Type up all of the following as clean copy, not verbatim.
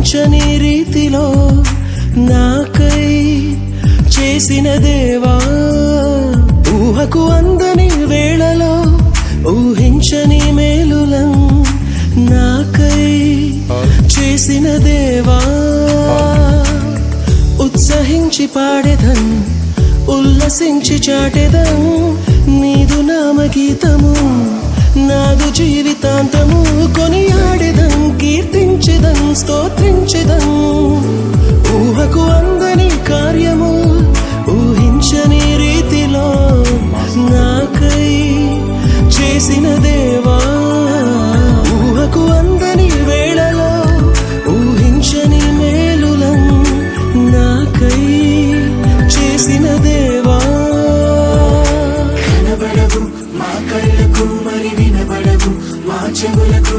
ఊహించని రీతిలో నాకై చేసిన దేవా, ఊహకు అందని వేళలో ఊహించని మేలులం నాకై చేసిన దేవా, ఉత్సహించి పాడెదన్ ఉల్లసించి చాటెదన్ నీదు నామగీతము, నాదు జీవితాంతము కొనియాడెదన్ కీర్తించెదన్ స్తోత్రించెదన్. ఊహకు అందని కార్యము ఊహించని రీతిలో నాకై చేసిన దేవా, ఊహకు అందని వేళలో ఊహించని మేలులం నాకై చేసిన దేవా. కనబడవు మా కళ్ళకు మరి వినబడవు మా చెవులకు,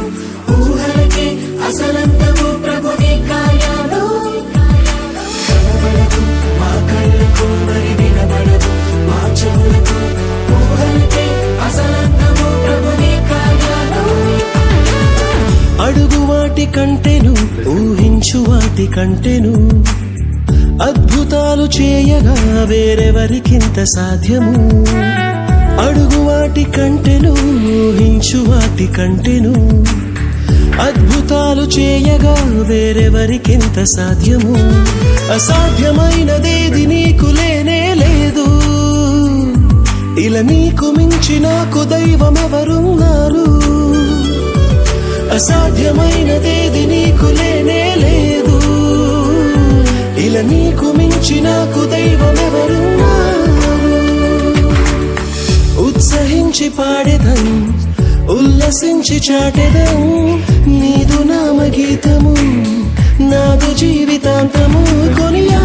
ఊహలకే అసలంతము ప్రభుని కార్యాలు. కనబడవు మా కళ్ళకు మరి వినబడవు మా చెవులకు, ఊహలకే అసలంతము ప్రభుని కార్యాలు. అడుగు వాటి కంటెను ఊహించు వాటి కంటెను, అద్భుతాలు చేయగా వేరెవరికింత సాధ్యము. అడుగు వాటి కంటెను ఊహించు వాటి కంటెను, అద్భుతాలు చేయగా వేరెవరికింత సాధ్యము. అసాధ్యమైనదేది నీకు లేనే లేదు, ఇలా నీకు మించి నాకు దైవమెవరున్నారు. అసాధ్యమైనదేది నీకు లేనే లేదు, ఇలా నీకు మించి నాకు దైవమెవరున్నారు. ఉత్సహించి పాడెదన్ ఉల్లసించి చాటెదన్ నీదు నామగీతము, నాదు జీవితాంతము కొనియా